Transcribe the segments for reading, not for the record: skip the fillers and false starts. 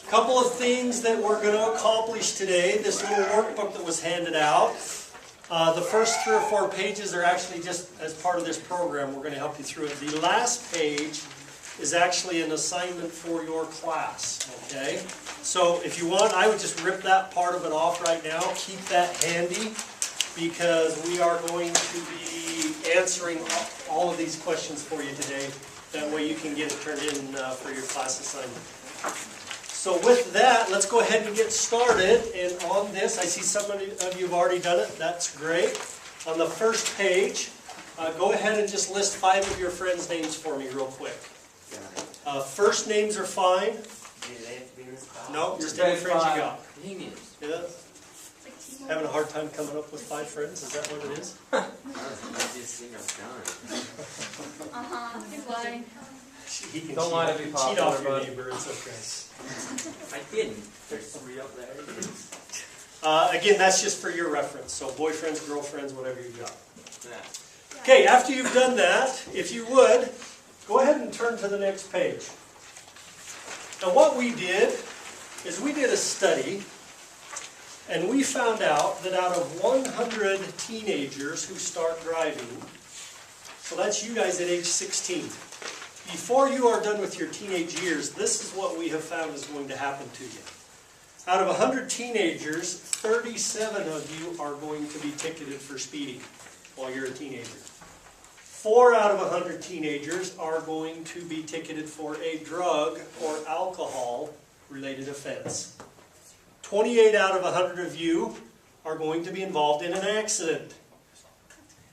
Couple of things that we're going to accomplish today. This little workbook that was handed out. The first 3 or 4 pages are actually just as part of this program. We're going to help you through it. The last page is actually an assignment for your class. Okay? So if you want, I would just rip that part of it off right now. Keep that handy because we are going to be answering all of these questions for you today. That way you can get it turned in for your class assignment. So with that, let's go ahead and get started. And on this, I see some of you have already done it. That's great. On the first page, go ahead and just list 5 of your friends' names for me real quick. First names are fine. No, just any friends you got. Yeah. Having a hard time coming up with 5 friends? Is that what it is? He's lying. He can Don't lie to be popular, cheat off your bud. neighbor. It's okay. I didn't. There's 3 up there. Again, that's just for your reference. So boyfriends, girlfriends, whatever you got. Okay, after you've done that, if you would, go ahead and turn to the next page. Now what we did is we did a study, and we found out that out of 100 teenagers who start driving, so that's you guys at age 16, before you are done with your teenage years, this is what we have found is going to happen to you. Out of 100 teenagers, 37 of you are going to be ticketed for speeding while you're a teenager. 4 out of 100 teenagers are going to be ticketed for a drug or alcohol-related offense. 28 out of 100 of you are going to be involved in an accident.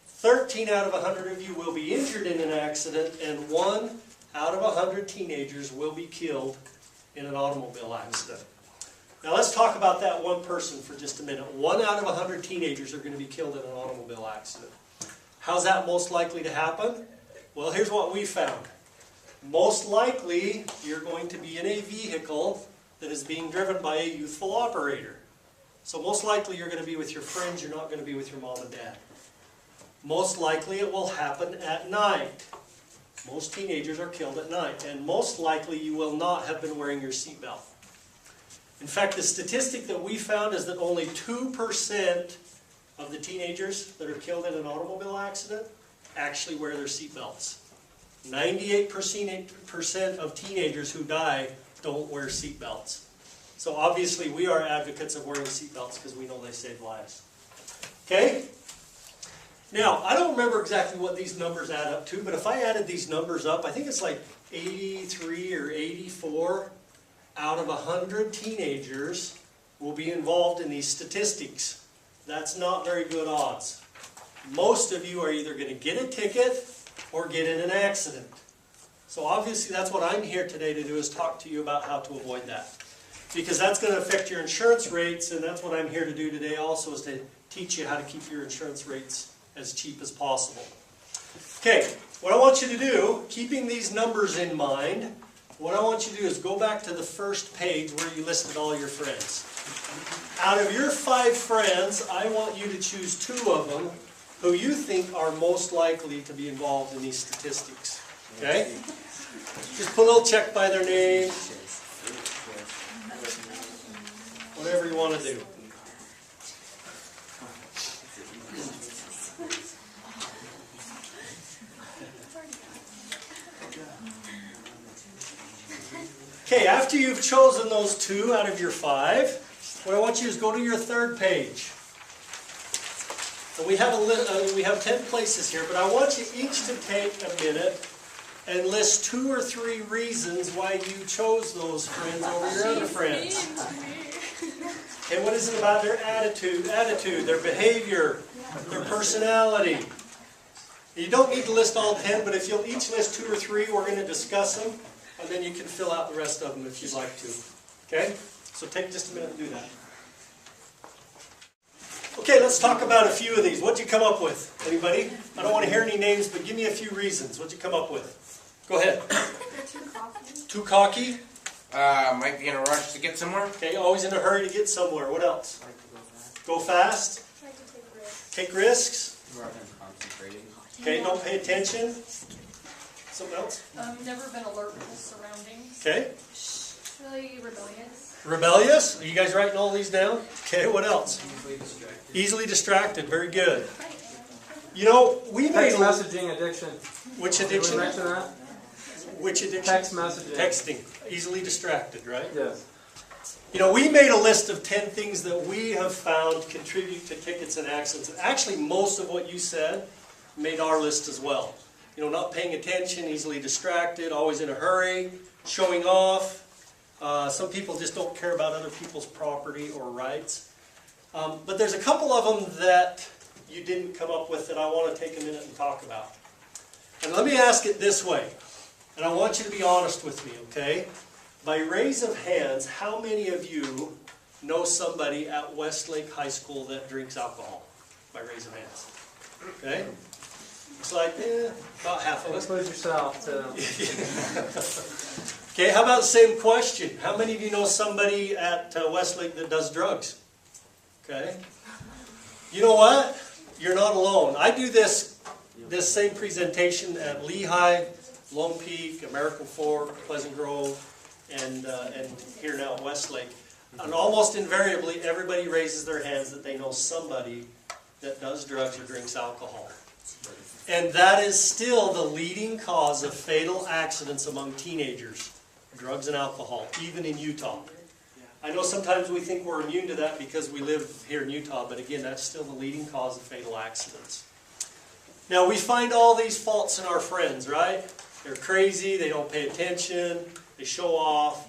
13 out of 100 of you will be injured in an accident, and 1 out of 100 teenagers will be killed in an automobile accident. Now let's talk about that one person for just a minute. 1 out of 100 teenagers are going to be killed in an automobile accident. How's that most likely to happen? Well, here's what we found. Most likely, you're going to be in a vehicle that is being driven by a youthful operator. So most likely you're going to be with your friends, you're not going to be with your mom and dad. Most likely it will happen at night. Most teenagers are killed at night, and most likely you will not have been wearing your seatbelt. In fact, the statistic that we found is that only 2% of the teenagers that are killed in an automobile accident actually wear their seatbelts. 98% of teenagers who die don't wear seatbelts. So obviously we are advocates of wearing seatbelts because we know they save lives. Okay? Now, I don't remember exactly what these numbers add up to, but if I added these numbers up, I think it's like 83 or 84 out of 100 teenagers will be involved in these statistics. That's not very good odds. Most of you are either going to get a ticket or get in an accident. So obviously that's what I'm here today to do, is talk to you about how to avoid that. Because that's going to affect your insurance rates, and that's what I'm here to do today also, is to teach you how to keep your insurance rates as cheap as possible. Okay, what I want you to do, keeping these numbers in mind, what I want you to do is go back to the first page where you listed all your friends. Out of your 5 friends, I want you to choose 2 of them who you think are most likely to be involved in these statistics. Okay? Just put a little check by their name. Whatever you want to do. Okay, after you've chosen those 2 out of your 5, what I want you to do is go to your 3rd page. And we have 10 places here, but I want you each to take a minute and list 2 or 3 reasons why you chose those friends over your other friends. And what is it about their attitude, their behavior, their personality? You don't need to list all 10, but if you'll each list 2 or 3, we're going to discuss them, and then you can fill out the rest of them if you'd like to. Okay? So take just a minute to do that. Okay, let's talk about a few of these. What'd you come up with? Anybody? I don't want to hear any names, but give me a few reasons. What'd you come up with? Go ahead. Too cocky. Too cocky? Might be in a rush to get somewhere. Okay, always in a hurry to get somewhere. What else? Like to go fast. Go fast? Try to take risks. Take risks? Rather than concentrating. Okay, don't pay attention. Something else? Never been alert with his surroundings. Okay. Really rebellious. Rebellious? Are you guys writing all these down? Okay, what else? Easily distracted. Easily distracted. Very good. You know, we made Text messaging addiction. which Did we addiction? mention that? Which addiction? Text messaging. Texting. Easily distracted, right? Yes. You know, we made a list of 10 things that we have found contribute to tickets and accidents. Actually, most of what you said made our list as well. You know, not paying attention, easily distracted, always in a hurry, showing off. Some people just don't care about other people's property or rights. But there's a couple of them that you didn't come up with that I want to take a minute and talk about. And let me ask it this way, and I want you to be honest with me, okay? By raise of hands, how many of you know somebody at Westlake High School that drinks alcohol? By raise of hands. Okay? It's like, about half of us. Include yourself too. Okay, how about the same question? How many of you know somebody at Westlake that does drugs? Okay? You know what? You're not alone. I do this same presentation at Lehigh, Lone Peak, American Fork, Pleasant Grove, and here now at Westlake. And almost invariably, everybody raises their hands that they know somebody that does drugs or drinks alcohol. And that is still the leading cause of fatal accidents among teenagers, drugs and alcohol, even in Utah. I know sometimes we think we're immune to that because we live here in Utah, but again, that's still the leading cause of fatal accidents. Now, we find all these faults in our friends, right? They're crazy, they don't pay attention, they show off.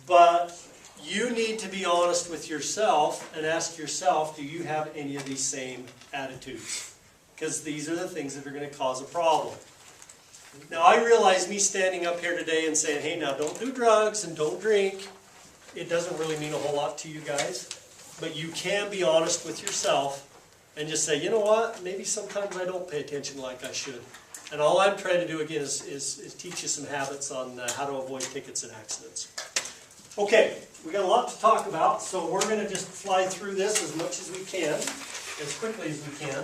But you need to be honest with yourself and ask yourself, do you have any of these same attitudes? Because these are the things that are going to cause a problem. Now, I realize me standing up here today and saying, hey, now don't do drugs and don't drink, it doesn't really mean a whole lot to you guys. But you can be honest with yourself and just say, you know what, maybe sometimes I don't pay attention like I should. And all I'm trying to do again is teach you some habits on how to avoid tickets and accidents. Okay, we got a lot to talk about, so we're going to just fly through this as much as we can, as quickly as we can.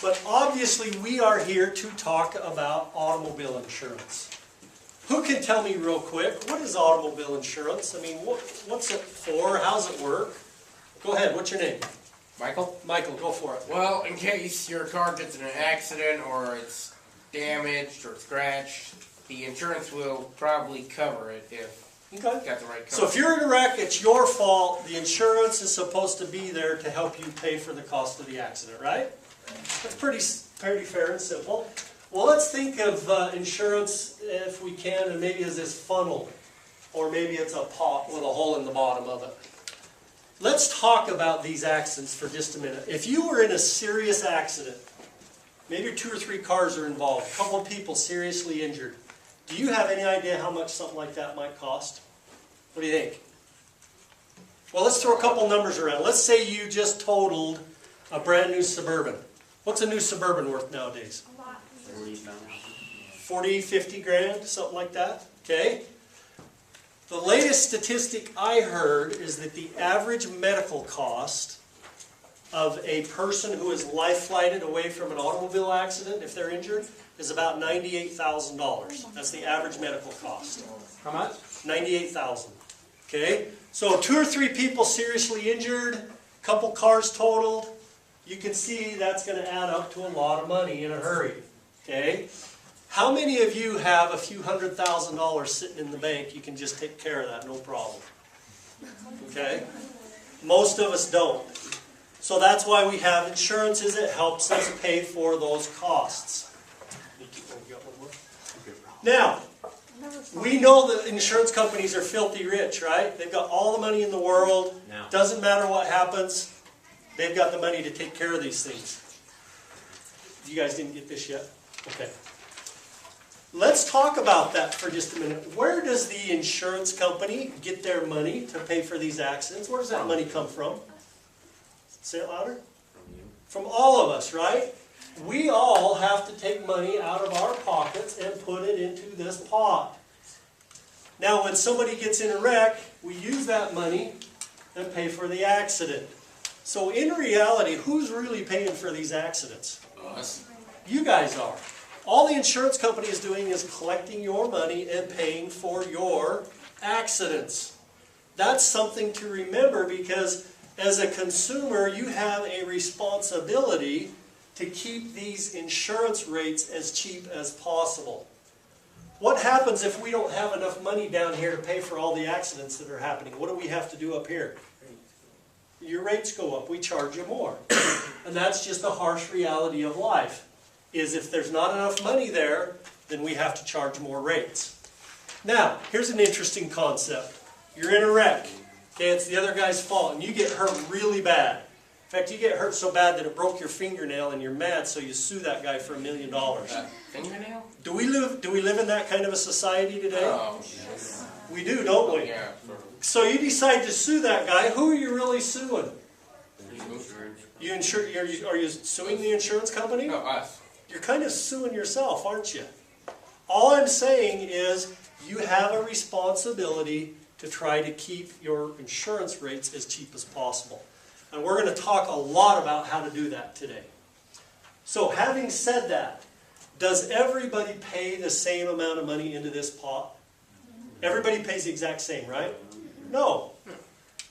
But obviously we are here to talk about automobile insurance. Who can tell me real quick, what is automobile insurance? I mean, what's it for? How's it work? Go ahead, what's your name? Michael? Michael, go for it. Well, in case your car gets in an accident or it's damaged or scratched, the insurance will probably cover it if Okay. you got the right coverage. So if you're in a wreck, it's your fault. The insurance is supposed to be there to help you pay for the cost of the accident, right? That's pretty fair and simple. Well, let's think of insurance, if we can, and maybe as this funnel, or maybe it's a pot with a hole in the bottom of it. Let's talk about these accidents for just a minute. If you were in a serious accident, maybe 2 or 3 cars are involved, a couple of people seriously injured, do you have any idea how much something like that might cost? What do you think? Well, let's throw a couple numbers around. Let's say you just totaled a brand new Suburban. What's a new Suburban worth nowadays? A lot. 40, 50 grand, something like that. Okay. The latest statistic I heard is that the average medical cost of a person who is life-flighted away from an automobile accident, if they're injured, is about $98,000. That's the average medical cost. How much? $98,000. Okay? So 2 or 3 people seriously injured, couple cars totaled, you can see that's going to add up to a lot of money in a hurry. Okay? How many of you have a few $100,000 sitting in the bank? You can just take care of that, no problem. Okay? Most of us don't. So that's why we have insurances. It helps us pay for those costs. Now, we know that insurance companies are filthy rich, right? They've got all the money in the world. Doesn't matter what happens. They've got the money to take care of these things. You guys didn't get this yet? Okay. Let's talk about that for just a minute. Where does the insurance company get their money to pay for these accidents? Where does that money come from? Say it louder. From all of us, right? We all have to take money out of our pockets and put it into this pot. Now, when somebody gets in a wreck, we use that money and pay for the accident. So in reality, who's really paying for these accidents? Us. You guys are. All the insurance company is doing is collecting your money and paying for your accidents. That's something to remember because as a consumer, you have a responsibility to keep these insurance rates as cheap as possible. What happens if we don't have enough money down here to pay for all the accidents that are happening? What do we have to do up here? Your rates go up. We charge you more. And that's just a harsh reality of life, is if there's not enough money there, then we have to charge more rates. Now, here's an interesting concept. You're in a wreck. Okay, it's the other guy's fault, and you get hurt really bad. In fact, you get hurt so bad that it broke your fingernail, and you're mad, so you sue that guy for $1 million. Fingernail? Do we live in that kind of a society today? Oh, yes. We do, don't we? Yeah. So you decide to sue that guy. Who are you really suing? Are you suing the insurance company? No, us. You're kind of suing yourself, aren't you? All I'm saying is you have a responsibility to try to keep your insurance rates as cheap as possible. And we're going to talk a lot about how to do that today. So having said that, does everybody pay the same amount of money into this pot? Everybody pays the exact same, right? No.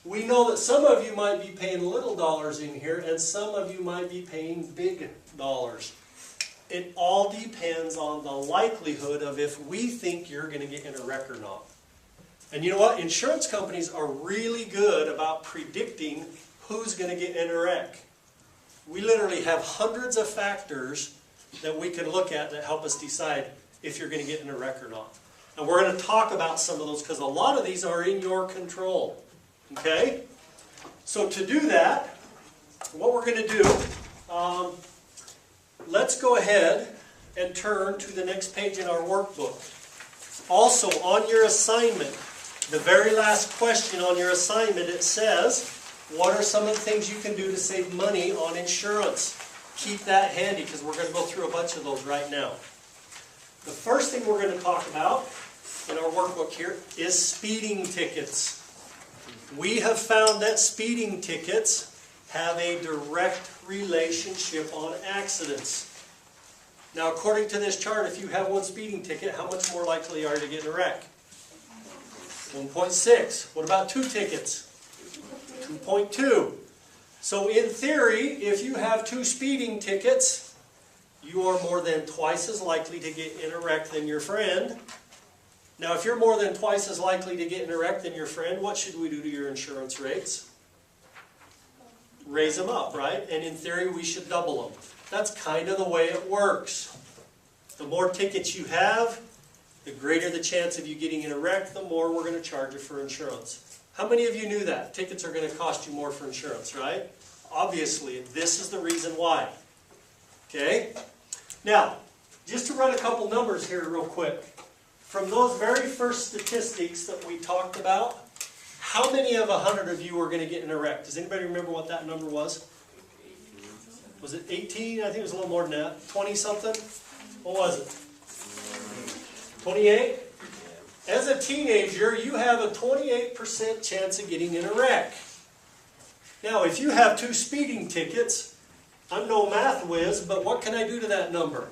We know that some of you might be paying little dollars in here, and some of you might be paying big dollars. It all depends on the likelihood of if we think you're going to get in a wreck or not. And you know what? Insurance companies are really good about predicting who's going to get in a wreck. We literally have hundreds of factors that we can look at that help us decide if you're going to get in a wreck or not. And we're going to talk about some of those because a lot of these are in your control. Okay? So to do that, what we're going to do, let's go ahead and turn to the next page in our workbook. Also, on your assignment, the very last question on your assignment, it says, what are some of the things you can do to save money on insurance? Keep that handy because we're going to go through a bunch of those right now. The first thing we're going to talk about in our workbook here is speeding tickets. We have found that speeding tickets have a direct relationship on accidents. Now, according to this chart, if you have one speeding ticket, how much more likely are you to get in a wreck? 1.6. What about 2 tickets? 2.2. So in theory, if you have 2 speeding tickets, you are more than twice as likely to get in a wreck than your friend. Now, if you're more than twice as likely to get in a wreck than your friend, what should we do to your insurance rates? Raise them up, right? And in theory, we should double them. That's kind of the way it works. The more tickets you have, the greater the chance of you getting in a wreck, the more we're going to charge you for insurance. How many of you knew that? Tickets are going to cost you more for insurance, right? Obviously, this is the reason why. Okay? Now, just to run a couple numbers here real quick. From those very first statistics that we talked about, how many of 100 of you are going to get in a wreck? Does anybody remember what that number was? Was it 18? I think it was a little more than that. 20-something? What was it? 28? As a teenager, you have a 28% chance of getting in a wreck. Now, if you have 2 speeding tickets, I'm no math whiz, but what can I do to that number?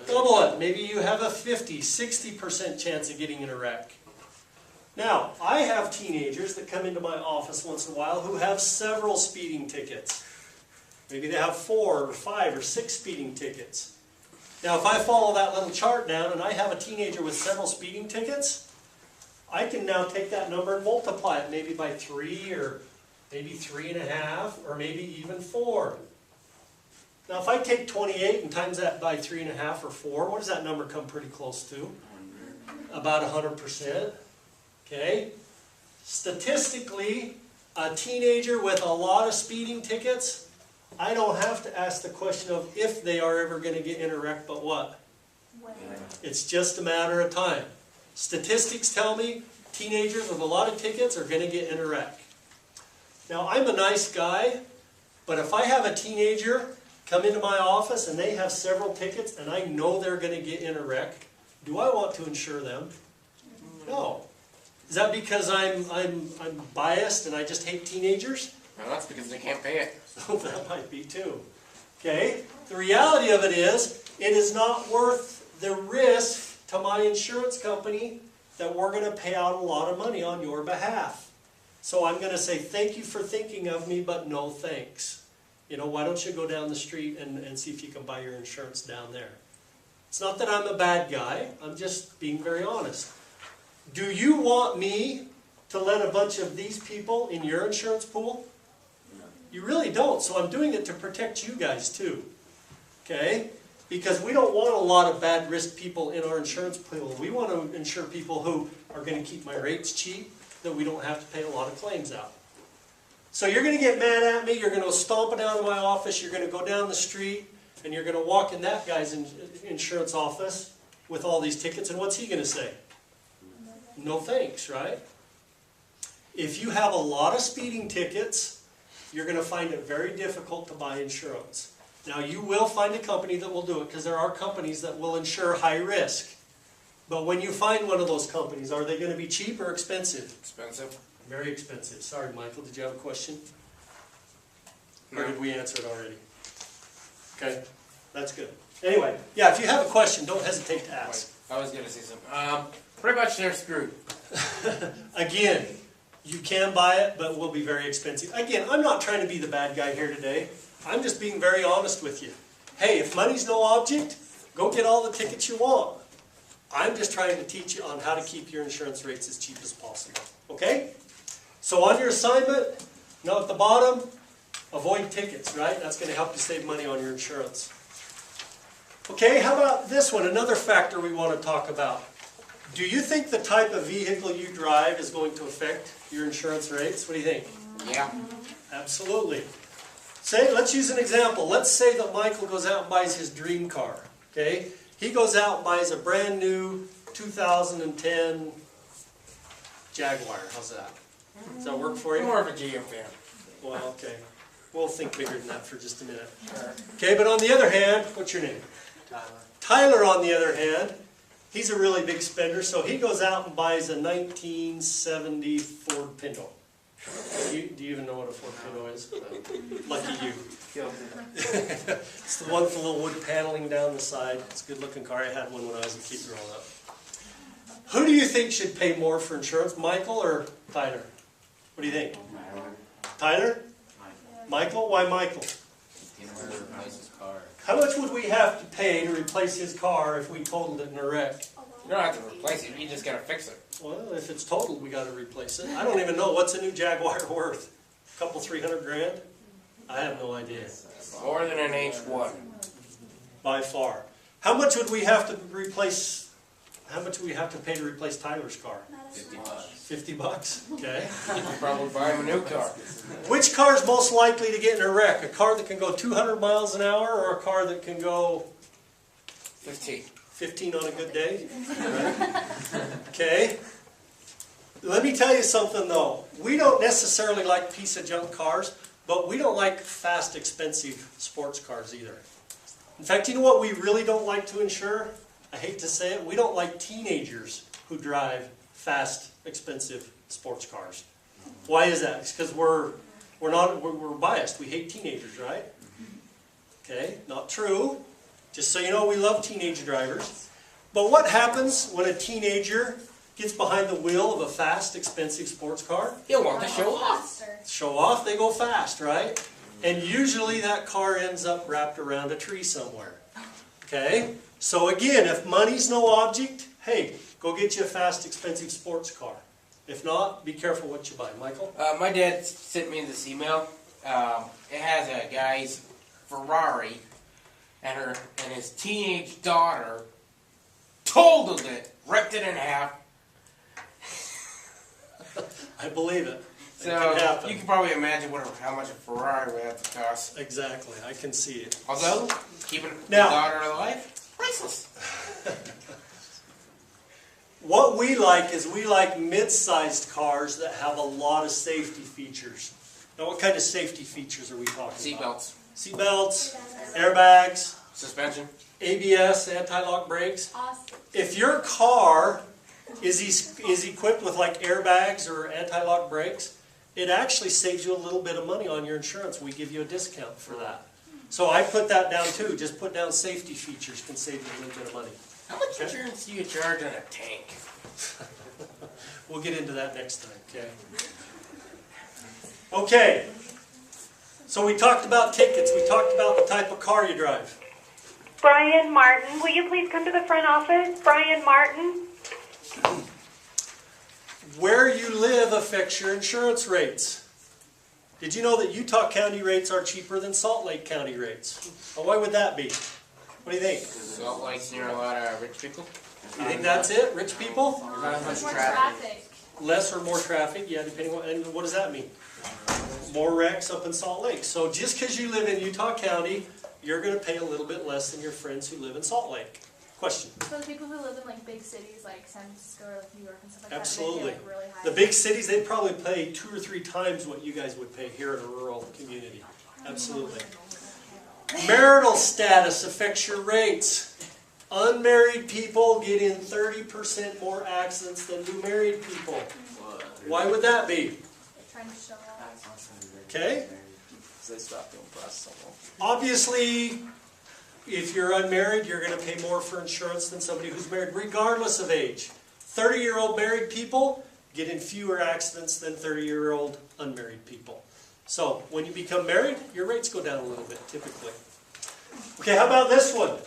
Double it. Maybe you have a 50, 60% chance of getting in a wreck. Now, I have teenagers that come into my office once in a while who have several speeding tickets. Maybe they have 4 or 5 or 6 speeding tickets. Now, if I follow that little chart down and I have a teenager with several speeding tickets, I can now take that number and multiply it maybe by 3 or maybe 3.5 or maybe even 4. Now, if I take 28 and times that by 3.5 or 4, what does that number come pretty close to? About 100%. Okay? Statistically, a teenager with a lot of speeding tickets, I don't have to ask the question of if they are ever going to get in a wreck, but what? When. It's just a matter of time. Statistics tell me teenagers with a lot of tickets are going to get in a wreck. Now, I'm a nice guy, but if I have a teenager come into my office and they have several tickets and I know they're going to get in a wreck, do I want to insure them? No. Is that because I'm biased and I just hate teenagers? No, that's because they can't pay it. That might be too. Okay? The reality of it is not worth the risk to my insurance company that we're going to pay out a lot of money on your behalf. So I'm going to say, thank you for thinking of me, but no thanks. You know, why don't you go down the street and see if you can buy your insurance down there? It's not that I'm a bad guy. I'm just being very honest. Do you want me to let a bunch of these people in your insurance pool? You really don't. So I'm doing it to protect you guys too. Okay? Because we don't want a lot of bad risk people in our insurance pool. We want to insure people who are going to keep my rates cheap, that we don't have to pay a lot of claims out. So you're going to get mad at me, you're going to stomp it down to my office, you're going to go down the street, and you're going to walk in that guy's insurance office with all these tickets, and what's he going to say? No thanks, right? If you have a lot of speeding tickets, you're going to find it very difficult to buy insurance. Now you will find a company that will do it, because there are companies that will insure high risk. But when you find one of those companies, are they going to be cheap or expensive? Expensive. Very expensive. Sorry, Michael, did you have a question? Or did we answer it already? Okay, that's good. Anyway, yeah, if you have a question, don't hesitate to ask. I was going to say something. Pretty much they're screwed. Again, you can buy it, but it will be very expensive. Again, I'm not trying to be the bad guy here today. I'm just being very honest with you. Hey, if money's no object, go get all the tickets you want. I'm just trying to teach you on how to keep your insurance rates as cheap as possible. Okay? So on your assignment, now at the bottom, avoid tickets, right? That's going to help you save money on your insurance. Okay, how about this one? Another factor we want to talk about. Do you think the type of vehicle you drive is going to affect your insurance rates? What do you think? Yeah. Absolutely. Let's use an example. Let's say that Michael goes out and buys his dream car. Okay? He goes out and buys a brand new 2010 Jaguar. How's that? Does that work for you? More of a GM fan. Well, okay. We'll think bigger than that for just a minute. Okay, but on the other hand, what's your name? Tyler. Tyler, on the other hand, he's a really big spender, so he goes out and buys a 1970 Ford Pinto. Do you even know what a Ford Pinto is? Lucky you. It's the one with the little wood paneling down the side. It's a good looking car. I had one when I was a kid growing up. Who do you think should pay more for insurance, Michael or Tyler? What do you think? Tyler? Michael? Why Michael? How much would we have to pay to replace his car if we totaled it in a wreck? You don't have to replace it, you just gotta fix it. Well, if it's totaled, we got to replace it. I don't even know, what's a new Jaguar worth? A couple, 300 grand? I have no idea. More than an H1. By far. How much would we have to replace? How much would we have to pay to replace Tyler's car? $50. $50? Okay. You could probably buy him a new car. Which car is most likely to get in a wreck? A car that can go 200 miles an hour or a car that can go 15. 15 on a good day? Right? Okay. Let me tell you something though. We don't necessarily like piece of junk cars, but we don't like fast, expensive sports cars either. In fact, you know what we really don't like to insure? I hate to say it, we don't like teenagers who drive fast, expensive sports cars. Why is that? It's because we're biased. We hate teenagers, right? Okay, not true. Just so you know, we love teenage drivers. But what happens when a teenager gets behind the wheel of a fast, expensive sports car? He'll want to show off. Show off, they go fast, right? And usually that car ends up wrapped around a tree somewhere. Okay? So again, if money's no object, hey, go get you a fast, expensive sports car. If not, be careful what you buy. Michael? My dad sent me this email. It has a guy's Ferrari, and his teenage daughter totaled it, ripped it in half. I believe it. So It can happen. you can probably imagine how much a Ferrari would have to cost. Exactly, I can see it. Although, keeping the Now- daughter alive, priceless. What we like is we like mid-sized cars that have a lot of safety features. Now, what kind of safety features are we talking about? Seatbelts, Seatbelts, airbags, suspension. ABS, anti-lock brakes. Awesome. If your car is equipped with like airbags or anti-lock brakes, it actually saves you a little bit of money on your insurance. We give you a discount for that. So I put that down too. Just put down safety features can save you a little bit of money. How much insurance do you charge on a tank? We'll get into that next time, okay? Okay. So we talked about tickets. We talked about the type of car you drive. Brian Martin, will you please come to the front office? Brian Martin. Where you live affects your insurance rates. Did you know that Utah County rates are cheaper than Salt Lake County rates? Well, why would that be? What do you think? Salt Lake's near a lot of rich people. You think that's it? Rich people? Not There's much more traffic. traffic. Less or more traffic? Yeah, depending on, and what does that mean? More wrecks up in Salt Lake. So just because you live in Utah County, you're going to pay a little bit less than your friends who live in Salt Lake. Question? So the people who live in like big cities like San Francisco or like New York and stuff like Absolutely. that, they pay like really high. The big cities, they'd probably pay 2 or 3 times what you guys would pay here in a rural community. Absolutely. Marital status affects your rates. Unmarried people get in 30% more accidents than do married people. Why would that be? They're trying to show off. Okay? They stop doing process. Obviously, if you're unmarried, you're going to pay more for insurance than somebody who's married, regardless of age. 30-year-old married people get in fewer accidents than 30-year-old unmarried people. So, when you become married, your rates go down a little bit, typically. Okay, how about this one?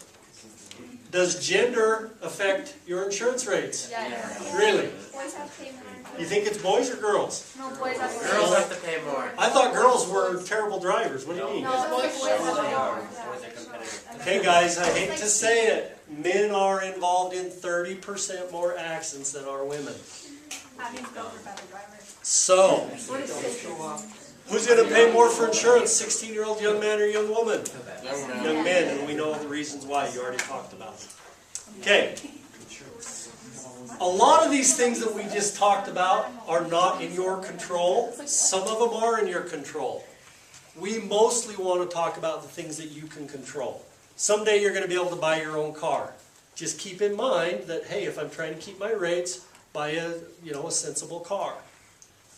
Does gender affect your insurance rates? Yeah, yeah. Really? Boys have to pay more. You think it's boys or girls? No, boys have to pay Girls more. have to pay more. I thought girls were terrible drivers. What do you mean? No, boys have to pay more. Boys are competitive. Okay, guys, I hate to say it. Men are involved in 30% more accidents than are women. That means girls are better drivers. So, What is safety? who's going to pay more for insurance? 16-year-old young man or young woman? Young man. Young men, and we know the reasons why. You already talked about it. Okay. A lot of these things that we just talked about are not in your control. Some of them are in your control. We mostly want to talk about the things that you can control. Someday you're going to be able to buy your own car. Just keep in mind that, hey, if I'm trying to keep my rates, buy a sensible car.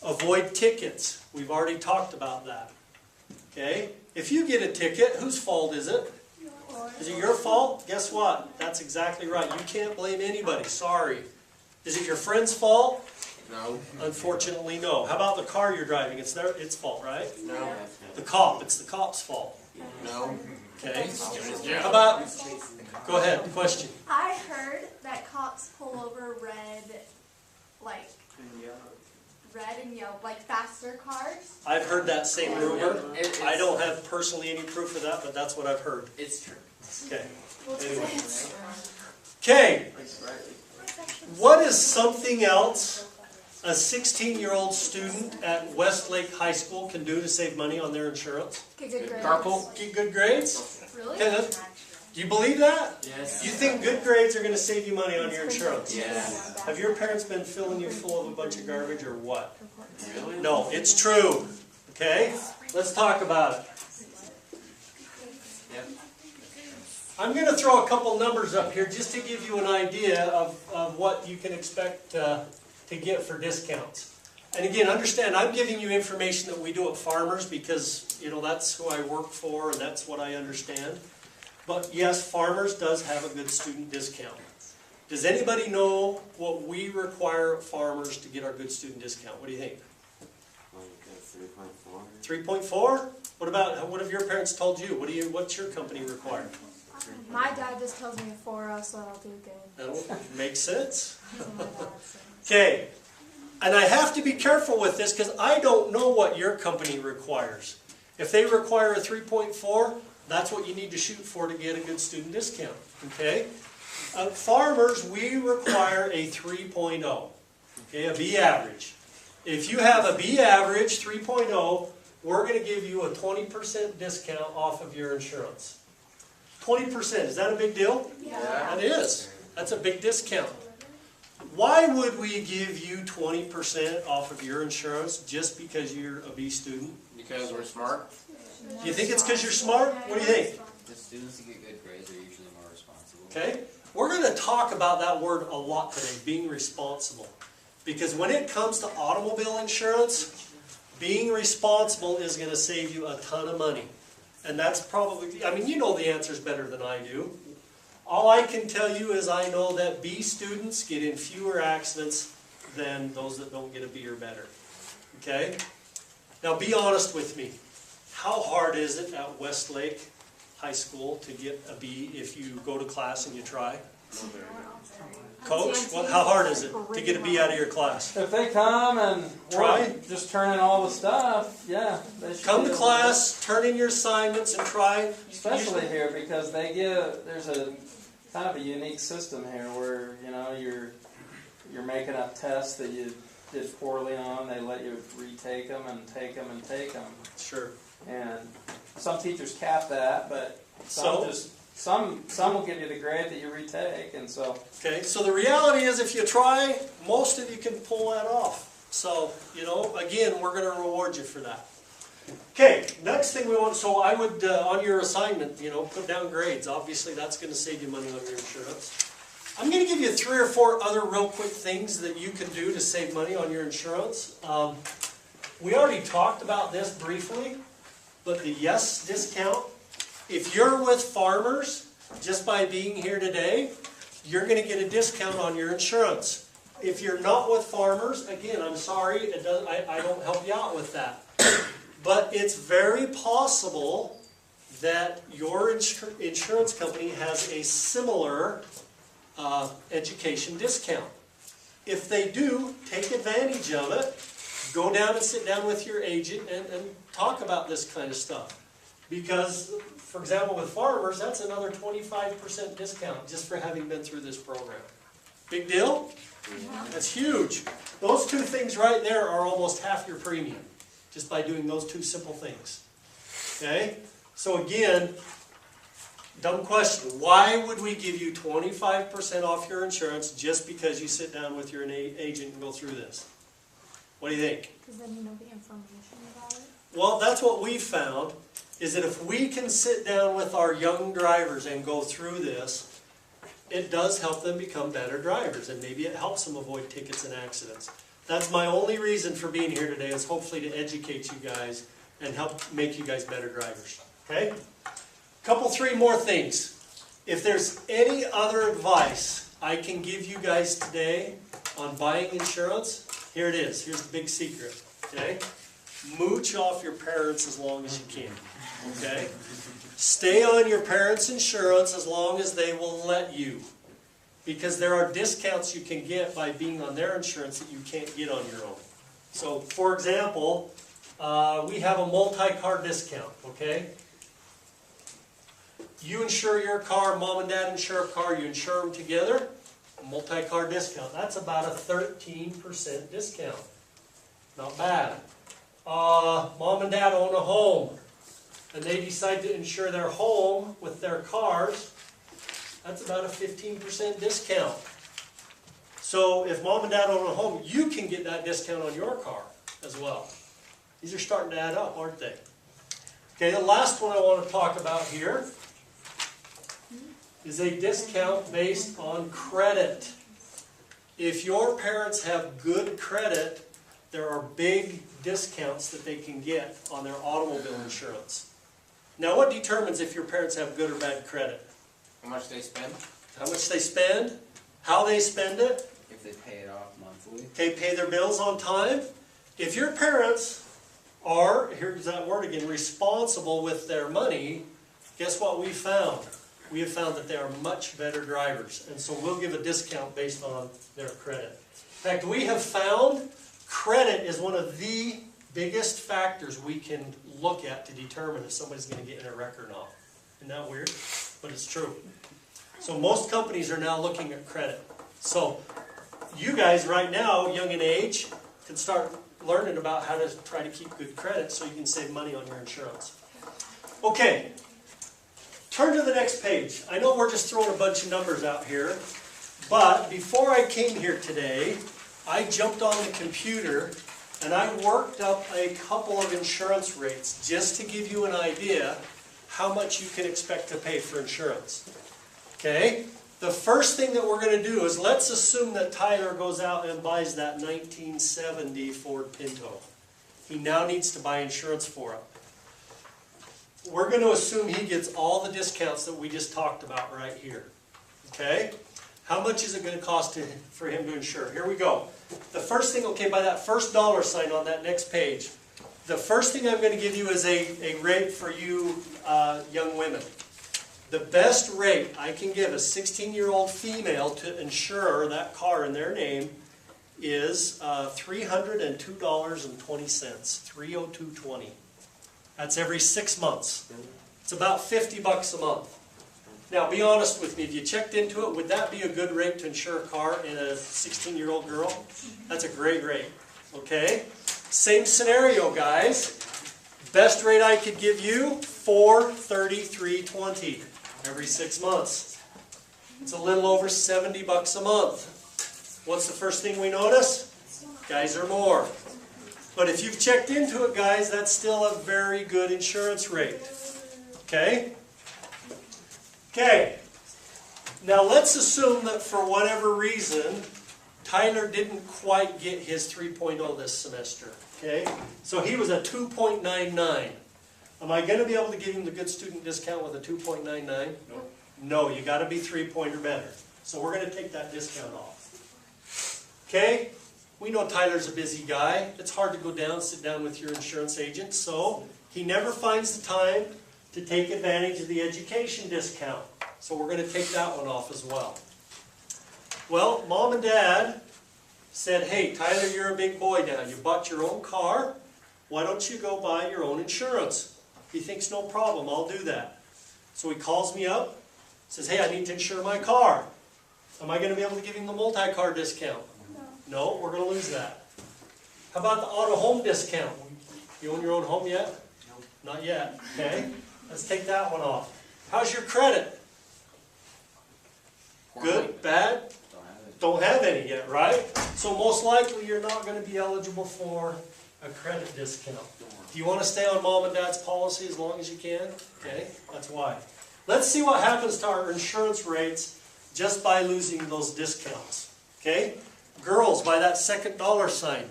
Avoid tickets. We've already talked about that. Okay? If you get a ticket, whose fault is it? Is it your fault? Guess what? That's exactly right. You can't blame anybody. Sorry. Is it your friend's fault? No. Unfortunately, no. How about the car you're driving? It's its fault, right? No. The cop. It's the cop's fault. No. Okay? Doing his How job. about... Go ahead. Question. I heard that cops pull over red and yellow, like faster cars. I've heard that same rumor. It's- I don't have personally any proof of that, but that's what I've heard. It's true. Okay. What's Anyway. it? Okay. What is something else a 16-year-old student at Westlake High School can do to save money on their insurance? Get good grades. Carpool? Get good grades? Really? Okay, do you believe that? Yes. You think good grades are going to save you money on your insurance? Yeah. Have your parents been filling you full of a bunch of garbage or what? Really? No, it's true. Okay? Let's talk about it. Yep. I'm going to throw a couple numbers up here just to give you an idea of what you can expect to get for discounts. And again, understand, I'm giving you information that we do at Farmers because, that's who I work for and that's what I understand. But yes, Farmers does have a good student discount. Does anybody know what we require at Farmers to get our good student discount? What do you think? 3.4. 3.4? What have your parents told you? What's your company require? My dad just tells me a 4, so I'll do good. That'll make sense. That's what my dad says. Okay, and I have to be careful with this because I don't know what your company requires. If they require a 3.4, that's what you need to shoot for to get a good student discount. Okay? At Farmers, we require a 3.0. Okay, a B average. If you have a B average 3.0, we're going to give you a 20% discount off of your insurance. 20%, is that a big deal? Yeah. That is. That's a big discount. Why would we give you 20% off of your insurance just because you're a B student? Because we're smart. Do you think it's because you're smart? What do you think? The students who get good grades are usually more responsible. Okay? We're going to talk about that word a lot today, being responsible. Because when it comes to automobile insurance, being responsible is going to save you a ton of money. And that's probably, you know the answers better than I do. All I can tell you is I know that B students get in fewer accidents than those that don't get a B or better. Okay? Now be honest with me. How hard is it at Westlake High School to get a B if you go to class and you try? Coach, how hard is it to get a B out of your class? If they come and Try. just turn in all the stuff, yeah. They should Come be to able class, turn in your assignments and try. Especially here because there's a kind of a unique system here where, you know, you're making up tests that you did poorly on. They let you retake them and take them and take them. Sure. And some teachers cap that, but So? some will give you the grade that you retake, and so. Okay, so the reality is if you try, most of you can pull that off. So, you know, again, we're going to reward you for that. Okay, next thing we want, so I would, on your assignment, you know, put down grades. Obviously, that's going to save you money on your insurance. I'm going to give you 3 or 4 other real quick things that you can do to save money on your insurance. We already talked about this briefly, but the Yes discount. If you're with Farmers, just by being here today, you're going to get a discount on your insurance. If you're not with Farmers, again, I'm sorry, I don't help you out with that. But it's very possible that your insurance company has a similar education discount. If they do, take advantage of it. Go down and sit down with your agent and talk about this kind of stuff. Because, for example, with Farmers, that's another 25% discount just for having been through this program. Big deal? Yeah. That's huge. Those 2 things right there are almost half your premium, just by doing those 2 simple things. Okay? So again, dumb question. Why would we give you 25% off your insurance just because you sit down with your agent and go through this? What do you think? Because then you know the information about it. Well, that's what we found, is that if we can sit down with our young drivers and go through this, it does help them become better drivers, and maybe it helps them avoid tickets and accidents. That's my only reason for being here today, is hopefully to educate you guys and help make you guys better drivers. Okay? Couple, 3 more things. If there's any other advice I can give you guys today on buying insurance, here it is. Here's the big secret. Okay? Mooch off your parents as long as you can. Okay? Stay on your parents' insurance as long as they will let you. Because there are discounts you can get by being on their insurance that you can't get on your own. So, for example, we have a multi-car discount, okay? You insure your car, mom and dad insure a car, you insure them together, a multi-car discount. That's about a 13% discount. Not bad. Mom and dad own a home, and they decide to insure their home with their cars. That's about a 15% discount. So if mom and dad own a home, you can get that discount on your car as well. These are starting to add up, aren't they? Okay, the last one I want to talk about here is a discount based on credit. If your parents have good credit, there are big discounts that they can get on their automobile insurance. Now, what determines if your parents have good or bad credit? How much they spend? How much they spend, how they spend it. If they pay it off monthly. Okay, pay their bills on time. If your parents are, here's that word again, responsible with their money, guess what we found? We have found that they are much better drivers. And so we'll give a discount based on their credit. In fact, we have found credit is one of the biggest factors we can look at to determine if somebody's going to get in a wreck or not. Isn't that weird? But it's true. So most companies are now looking at credit. So you guys right now, young in age, can start learning about how to try to keep good credit so you can save money on your insurance. Okay, turn to the next page. I know we're just throwing a bunch of numbers out here, but before I came here today, I jumped on the computer and I worked up a couple of insurance rates just to give you an idea how much you can expect to pay for insurance. Okay? The first thing that we're going to do is let's assume that Tyler goes out and buys that 1970 Ford Pinto. He now needs to buy insurance for it. We're going to assume he gets all the discounts that we just talked about right here. Okay? How much is it going to cost for him to insure? Here we go. The first thing, okay, by that first dollar sign on that next page, the first thing I'm going to give you is a rate for you young women. The best rate I can give a 16-year-old female to insure that car in their name is $302.20, $302.20. That's every 6 months. It's about $50 a month. Now, be honest with me. If you checked into it, would that be a good rate to insure a car in a 16-year-old girl? That's a great rate. Okay? Same scenario, guys. Best rate I could give you, $433.20 every 6 months. It's a little over $70 a month. What's the first thing we notice? Guys are more. But if you've checked into it, guys, that's still a very good insurance rate. Okay? Okay. Now let's assume that for whatever reason, Tyler didn't quite get his 3.0 this semester. Okay? So he was a 2.99. Am I going to be able to give him the good student discount with a 2.99? No. No, you got to be 3-point or better. So we're going to take that discount off. Okay? We know Tyler's a busy guy. It's hard to go down, sit down with your insurance agent, so he never finds the time to take advantage of the education discount. So we're going to take that one off as well. Well, Mom and Dad said, hey, Tyler, you're a big boy now. You bought your own car. Why don't you go buy your own insurance? He thinks, no problem, I'll do that. So he calls me up, says, hey, I need to insure my car. Am I going to be able to give him the multi-car discount? No, we're going to lose that. How about the auto home discount? You own your own home yet? No. Not yet. Okay. Let's take that one off. How's your credit? Good? Bad? Don't have any yet, right? So most likely you're not going to be eligible for a credit discount. Do you want to stay on Mom and Dad's policy as long as you can? Okay, that's why. Let's see what happens to our insurance rates just by losing those discounts. Okay? Girls, by that second dollar sign,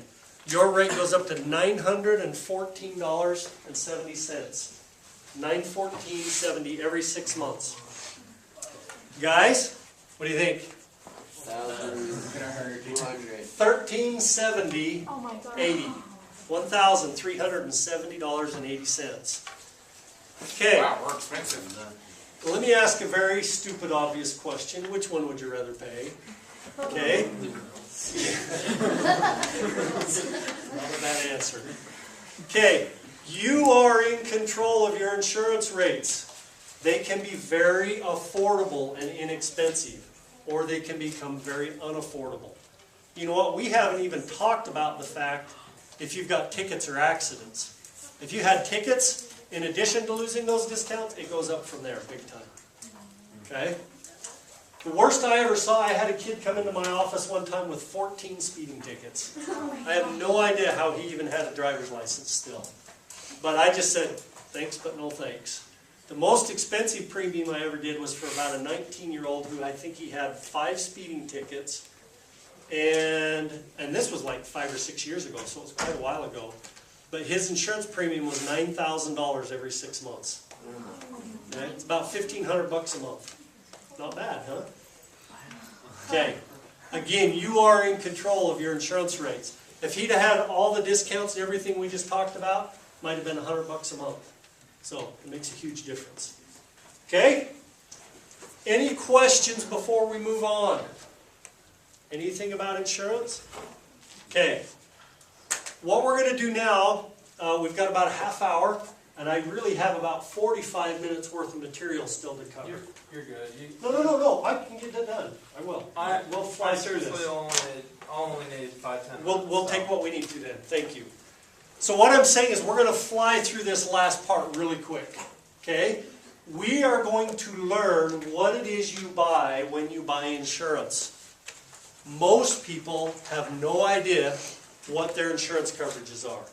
your rate goes up to $914.70. $914.70 every 6 months. Guys, what do you think? $1,370.80. Oh my God. $1,370.80. Okay. Wow, we're expensive. Well, let me ask a very stupid, obvious question. Which one would you rather pay? Okay. Not a bad answer. Okay. You are in control of your insurance rates. They can be very affordable and inexpensive, or they can become very unaffordable. You know what? We haven't even talked about the fact if you've got tickets or accidents. If you had tickets, in addition to losing those discounts, it goes up from there big time. Okay? The worst I ever saw, I had a kid come into my office one time with 14 speeding tickets. I have no idea how he even had a driver's license still. But I just said, thanks, but no thanks. The most expensive premium I ever did was for about a 19-year-old who I think he had 5 speeding tickets. And this was like 5 or 6 years ago, so it was quite a while ago. But his insurance premium was $9,000 every 6 months. Okay? It's about $1,500 a month. Not bad, huh? Okay. Again, you are in control of your insurance rates. If he'd have had all the discounts and everything we just talked about, might have been $100 a month. So it makes a huge difference. Okay? Any questions before we move on? Anything about insurance? Okay. What we're going to do now, we've got about a half hour, and I really have about 45 minutes worth of material still to cover. You're good. No. I can get that done. I will. We'll fly through this. Only need 5-10 minutes. We'll take what we need to then. Thank you. So what I'm saying is we're going to fly through this last part really quick. Okay? We are going to learn what it is you buy when you buy insurance. Most people have no idea what their insurance coverages are.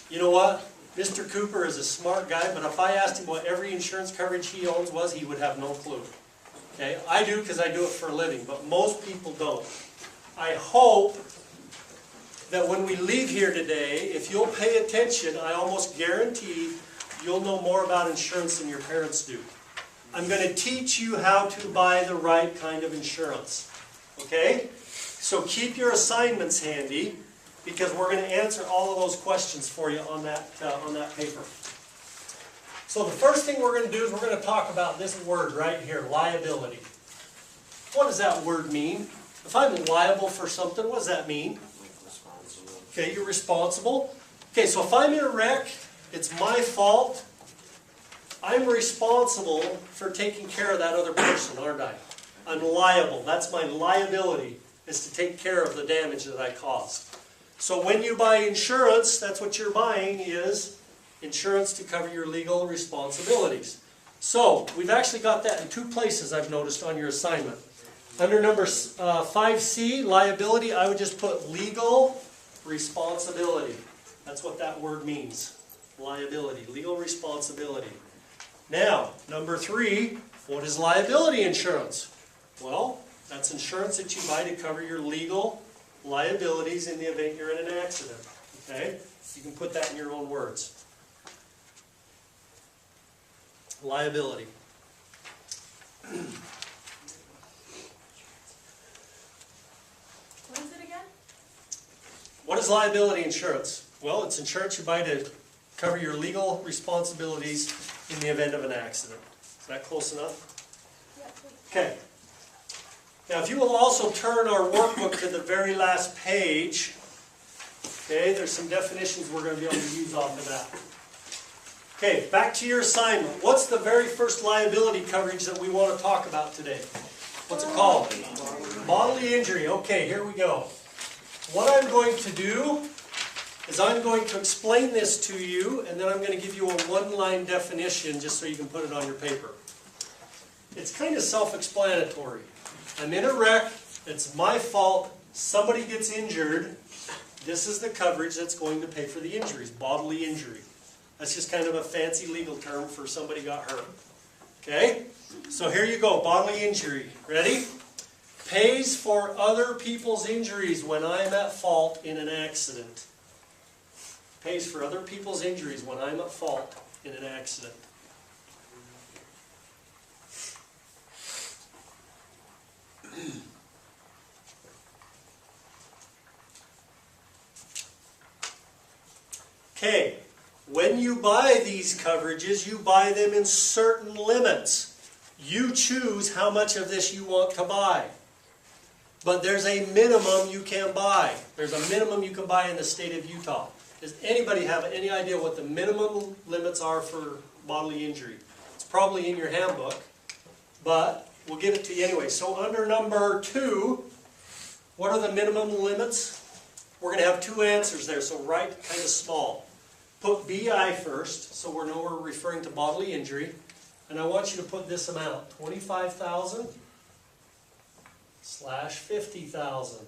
You know what? Mr. Cooper is a smart guy, but if I asked him what every insurance coverage he owns was, he would have no clue. Okay? I do because I do it for a living, but most people don't. I hope that when we leave here today, if you'll pay attention, I almost guarantee you'll know more about insurance than your parents do. I'm going to teach you how to buy the right kind of insurance. Okay? So keep your assignments handy, because we're going to answer all of those questions for you on that paper. So the first thing we're going to do is we're going to talk about this word right here, liability. What does that word mean? If I'm liable for something, what does that mean? Okay, you're responsible. Okay, so if I'm in a wreck, it's my fault. I'm responsible for taking care of that other person, aren't I? I'm liable. That's my liability, is to take care of the damage that I caused. So when you buy insurance, that's what you're buying, is insurance to cover your legal responsibilities. So we've actually got that in 2 places, I've noticed, on your assignment. Under number 5C, liability, I would just put legal responsibility. That's what that word means. Liability, legal responsibility. Now, number 3, what is liability insurance? Well, that's insurance that you buy to cover your legal liabilities in the event you're in an accident. Okay? You can put that in your own words. Liability. What is it again? What is liability insurance? Well, it's insurance you buy to cover your legal responsibilities in the event of an accident. Is that close enough? Yeah, please. Okay. Now, if you will also turn our workbook to the very last page, okay, there's some definitions we're going to be able to use off of that. Okay, back to your assignment. What's the very first liability coverage that we want to talk about today? What's it called? Bodily injury. Okay, here we go. What I'm going to do is I'm going to explain this to you, and then I'm going to give you a 1-line definition just so you can put it on your paper. It's kind of self-explanatory. I'm in a wreck, it's my fault, somebody gets injured, this is the coverage that's going to pay for the injuries, bodily injury. That's just kind of a fancy legal term for somebody got hurt. Okay? So here you go, bodily injury. Ready? Pays for other people's injuries when I'm at fault in an accident. Pays for other people's injuries when I'm at fault in an accident. Okay, when you buy these coverages, you buy them in certain limits. You choose how much of this you want to buy. But there's a minimum you can buy. There's a minimum you can buy in the state of Utah. Does anybody have any idea what the minimum limits are for bodily injury? It's probably in your handbook, but we'll give it to you anyway. So under number 2, what are the minimum limits? We're going to have 2 answers there, so write kind of small. Put BI first, so we know we're referring to bodily injury. And I want you to put this amount, $25,000 / $50,000.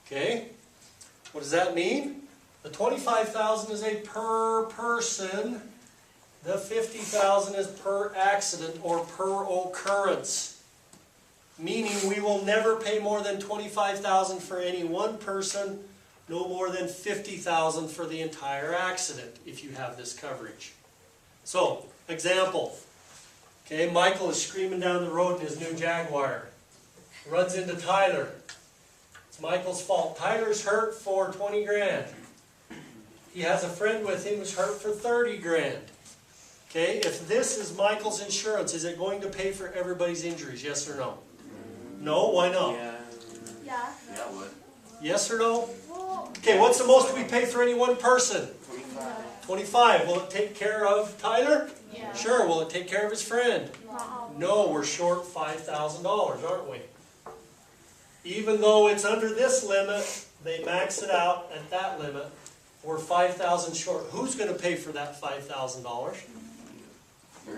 Okay? What does that mean? The $25,000 is a per person. The $50,000 is per accident or per occurrence. Meaning we will never pay more than $25,000 for any one person, no more than $50,000 for the entire accident if you have this coverage. So, example. Okay, Michael is screaming down the road in his new Jaguar. Runs into Tyler. It's Michael's fault. Tyler's hurt for 20 grand. He has a friend with him who's hurt for 30 grand. Okay, if this is Michael's insurance, is it going to pay for everybody's injuries? Yes or no? No? Why not? Yeah. Yeah, it would. Yes or no? Well, Okay, what's the most we pay for any one person? 25. Will it take care of Tyler? yeah. Sure. Will it take care of his friend? No. No, we're short $5,000, aren't we? Even though it's under this limit, they max it out at that limit. We're $5,000 short. Who's going to pay for that $5,000?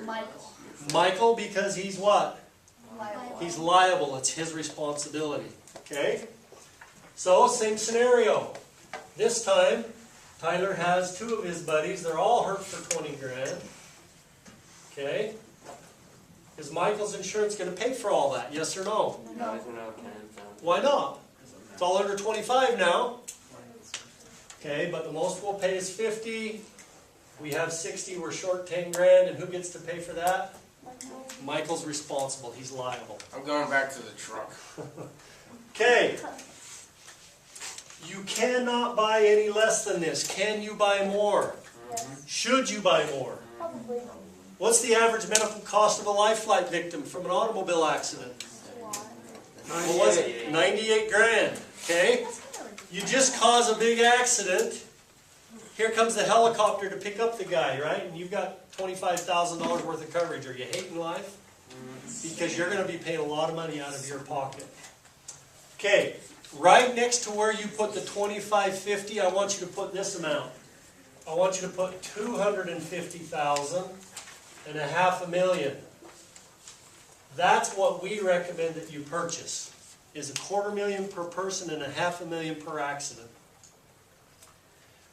Michael. Michael, because he's what? Liable. He's liable. It's his responsibility. Okay? So, same scenario. This time, Tyler has 2 of his buddies. They're all hurt for 20 grand. Okay? Is Michael's insurance going to pay for all that? Yes or no? No. Why not? It's all under 25 now. Okay, but the most we'll pay is 50. We have 60. We're short 10 grand. And who gets to pay for that? Michael's responsible, he's liable. I'm going back to the truck. Okay. You cannot buy any less than this. Can you buy more? Should you buy more? Probably. What's the average medical cost of a life flight victim from an automobile accident? What was it? 98 grand. Okay? You just cause a big accident. Here comes the helicopter to pick up the guy, right? And you've got $25,000 worth of coverage. Are you hating life? Because you're going to be paying a lot of money out of your pocket. Okay, right next to where you put the $25.50, I want you to put this amount. I want you to put $250,000 and $500,000. That's what we recommend that you purchase, is $250,000 per person and $500,000 per accident.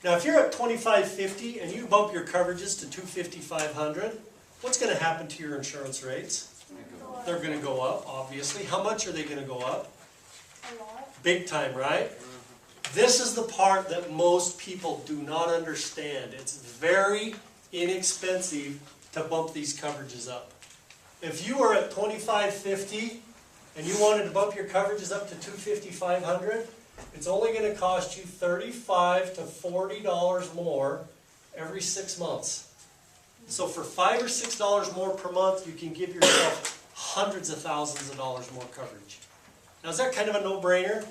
Now, if you're at $25.50 and you bump your coverages to $250, $500, what's going to happen to your insurance rates? They're going to go up, obviously. How much are they going to go up? A lot. Big time, right? This is the part that most people do not understand. It's very inexpensive to bump these coverages up. If you were at $25.50 and you wanted to bump your coverages up to $250, $500, it's only going to cost you $35 to $40 more every 6 months. So for $5 or $6 more per month, you can give yourself hundreds of thousands of dollars more coverage. Now, is that kind of a no-brainer?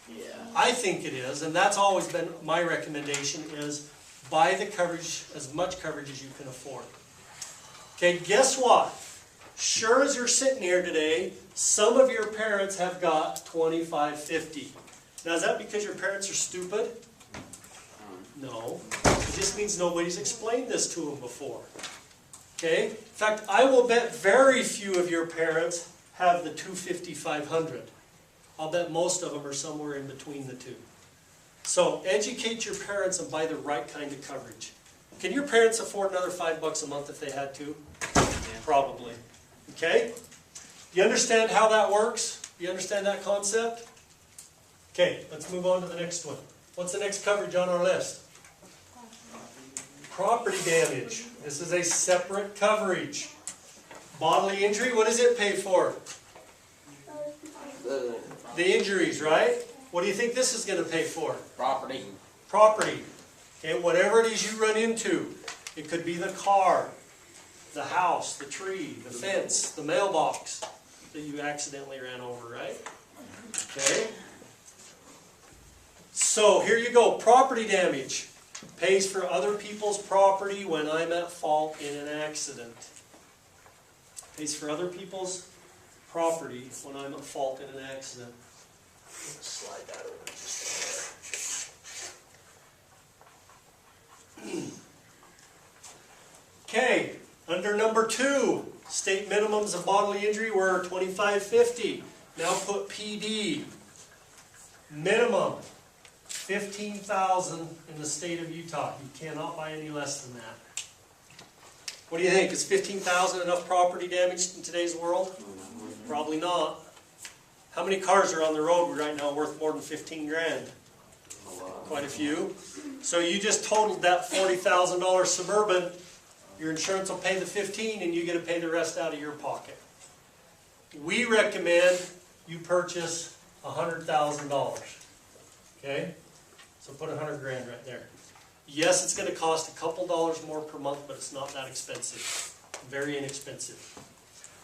Yeah. I think it is, and that's always been my recommendation, is buy the coverage, as much coverage as you can afford. Okay, guess what? Sure as you're sitting here today, some of your parents have got $25.50. Now, is that because your parents are stupid? No. It just means nobody's explained this to them before. Okay? In fact, I will bet very few of your parents have the $250, $500. I'll bet most of them are somewhere in between the two. So, educate your parents and buy the right kind of coverage. Can your parents afford another $5 a month if they had to? Probably. Okay? Do you understand how that works? Do you understand that concept? Okay, let's move on to the next one. What's the next coverage on our list? Property damage. This is a separate coverage. Bodily injury, what does it pay for? The injuries, right? What do you think this is going to pay for? Property. Property. Okay, whatever it is you run into. It could be the car, the house, the tree, the fence, the mailbox that you accidentally ran over, right? Okay. So here you go. Property damage pays for other people's property when I'm at fault in an accident. Pays for other people's property when I'm at fault in an accident. Let's slide that over just a minute. Okay, under number 2, state minimums of bodily injury were $25.50. Now put PD. Minimum $15,000 in the state of Utah. You cannot buy any less than that. What do you think? Is $15,000 enough property damage in today's world? Probably not. How many cars are on the road right now worth more than 15 grand? Quite a few. So you just totaled that $40,000 Suburban. Your insurance will pay the 15 and you get to pay the rest out of your pocket. We recommend you purchase $100,000. Okay? So put 100 grand right there. Yes, it's going to cost a couple dollars more per month, but it's not that expensive. Very inexpensive.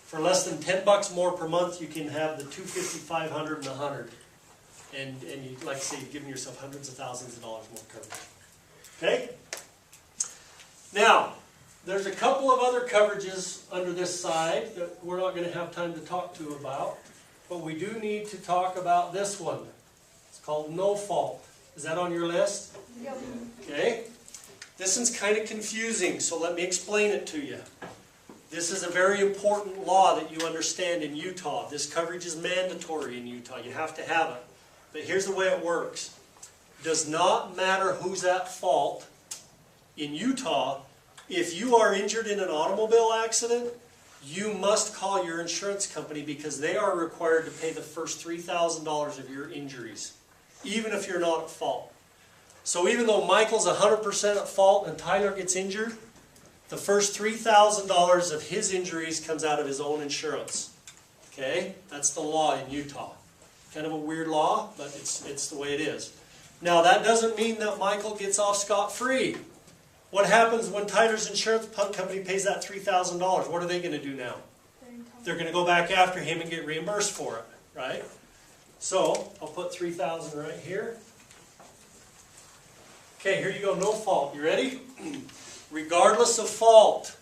For less than $10 more per month, you can have the $250, $500, and $100. And you, like I say, you're giving yourself hundreds of thousands of dollars more coverage. Okay? Now, there's a couple of other coverages under this side that we're not going to have time to talk to about. But we do need to talk about this one. It's called no fault. Is that on your list? Yep. Okay. This one's kind of confusing, so let me explain it to you. This is a very important law that you understand in Utah. This coverage is mandatory in Utah. You have to have it. But here's the way it works. It does not matter who's at fault. In Utah, if you are injured in an automobile accident, you must call your insurance company because they are required to pay the first $3,000 of your injuries, even if you're not at fault. So even though Michael's 100% at fault and Tyler gets injured, the first $3,000 of his injuries comes out of his own insurance. Okay? That's the law in Utah. Kind of a weird law, but it's the way it is. Now, that doesn't mean that Michael gets off scot-free. What happens when Tyler's insurance company pays that $3,000? What are they going to do now? They're going to go back after him and get reimbursed for it, right? So, I'll put $3,000 right here. Okay, here you go, no fault. You ready? Regardless of fault,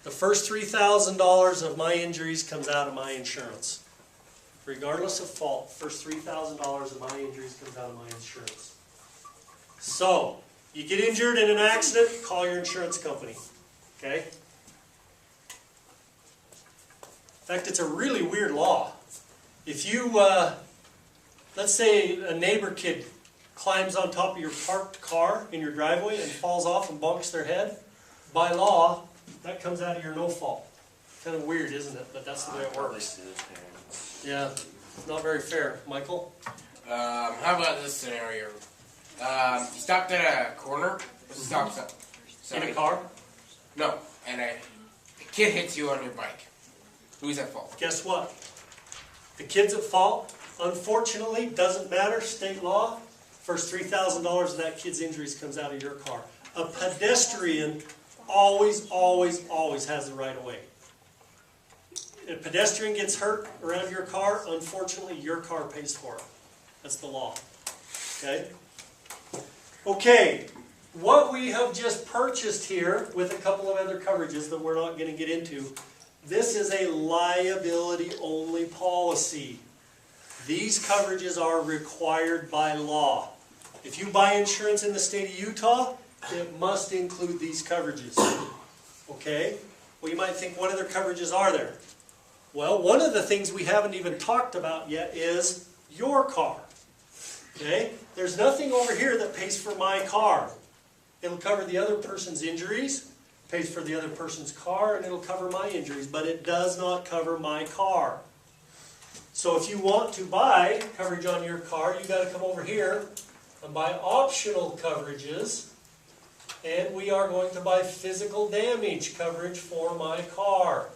the first $3,000 of my injuries comes out of my insurance. Regardless of fault, first $3,000 of my injuries comes out of my insurance. So, you get injured in an accident, call your insurance company. Okay? In fact, it's a really weird law. If you, let's say a neighbor kid climbs on top of your parked car in your driveway and falls off and bonks their head, by law, that comes out of your no fault. Kind of weird, isn't it? But that's the way it works. Yeah, not very fair. Michael? How about this scenario? You stopped at a corner. Stop sign. In a car? No, and a kid hits you on your bike. Who's at fault? Guess what? The kid's at fault. Unfortunately, doesn't matter. State law. First $3,000 of that kid's injuries comes out of your car. A pedestrian always, always, always has the right of way. If a pedestrian gets hurt around your car, unfortunately, your car pays for it. That's the law. Okay? Okay, what we have just purchased here with a couple of other coverages that we're not going to get into, this is a liability-only policy. These coverages are required by law. If you buy insurance in the state of Utah, it must include these coverages. Okay? Well, you might think, what other coverages are there? Well, one of the things we haven't even talked about yet is your car. Okay? There's nothing over here that pays for my car. It'll cover the other person's injuries, pays for the other person's car, and it'll cover my injuries, but it does not cover my car. So if you want to buy coverage on your car, you've got to come over here and buy optional coverages, and we are going to buy physical damage coverage for my car.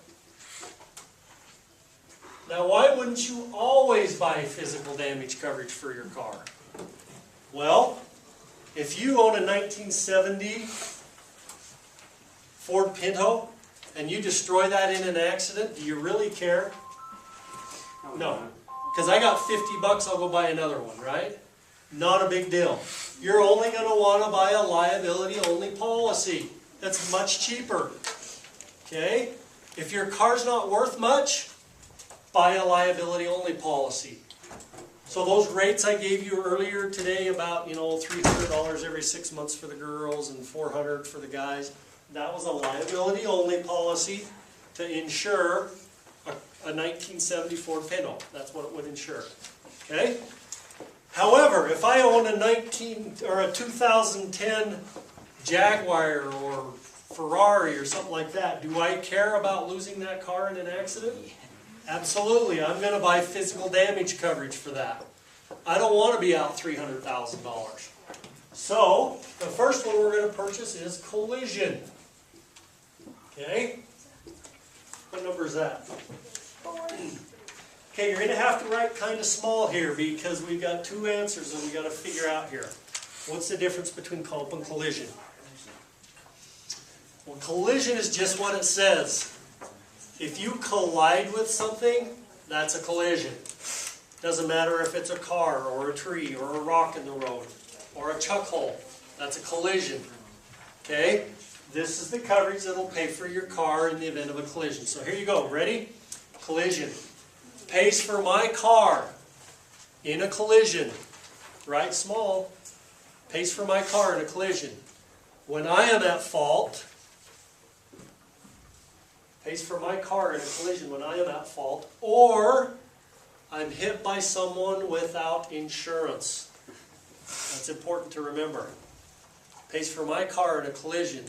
Now, why wouldn't you always buy physical damage coverage for your car? Well, if you own a 1970 Ford Pinto and you destroy that in an accident, do you really care? No. Because I got $50, I'll go buy another one, right? Not a big deal. You're only going to want to buy a liability-only policy. That's much cheaper. Okay? If your car's not worth much, buy a liability-only policy. So those rates I gave you earlier today about, $300 every 6 months for the girls and $400 for the guys, that was a liability-only policy to insure a 1970 Ford Pinto. That's what it would insure. Okay? However, if I own a 2010 Jaguar or Ferrari or something like that, do I care about losing that car in an accident? Absolutely. I'm going to buy physical damage coverage for that. I don't want to be out $300,000. So, the first one we're going to purchase is collision. Okay? What number is that? 4. Okay, you're going to have to write kind of small here because we've got two answers that we've got to figure out here. What's the difference between comp and collision? Well, collision is just what it says. If you collide with something, that's a collision. Doesn't matter if it's a car or a tree or a rock in the road or a chuck hole. That's a collision. Okay? This is the coverage that will pay for your car in the event of a collision. So here you go. Ready? Collision. Pays for my car in a collision. Write small. Pays for my car in a collision. When I am at fault, pays for my car in a collision when I am at fault, or I'm hit by someone without insurance. That's important to remember. Pays for my car in a collision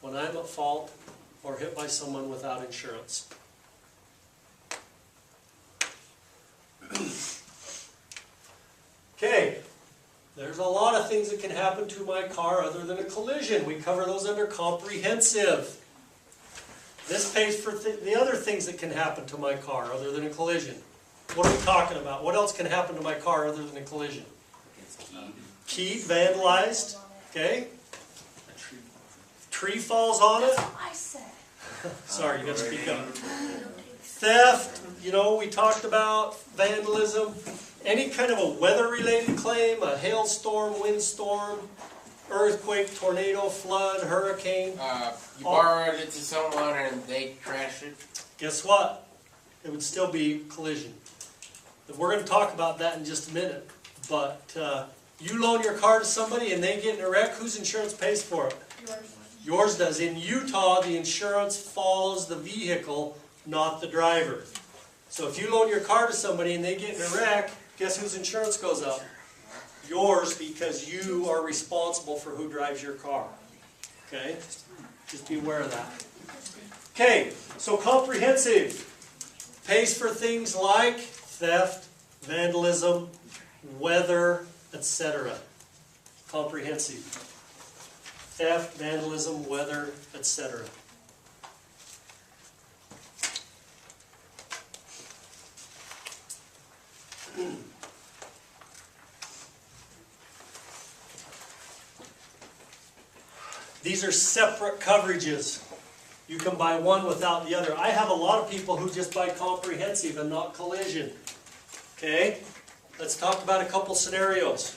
when I'm at fault or hit by someone without insurance. Okay, there's a lot of of things that can happen to my car other than a collision. We cover those under comprehensive. This pays for the other things that can happen to my car other than a collision. What are we talking about? What else can happen to my car other than a collision? Keyed, vandalized, okay? Tree falls on it. I said. Sorry, you got to speak up. Theft, you know, we talked about vandalism. Any kind of a weather-related claim, a hailstorm, windstorm, earthquake, tornado, flood, hurricane. You borrowed it to someone and they crashed it. Guess what? It would still be collision. We're going to talk about that in just a minute. But you loan your car to somebody and they get in a wreck, whose insurance pays for it? Yours does. In Utah, the insurance follows the vehicle, not the driver. So if you loan your car to somebody and they get in a wreck, guess whose insurance goes up? Yours, because you are responsible for who drives your car. Okay? Just be aware of that. Okay, so comprehensive pays for things like theft, vandalism, weather, etc. Comprehensive. Theft, vandalism, weather, etc. These are separate coverages. You can buy one without the other. I have a lot of people who just buy comprehensive and not collision. Okay? Let's talk about a couple scenarios.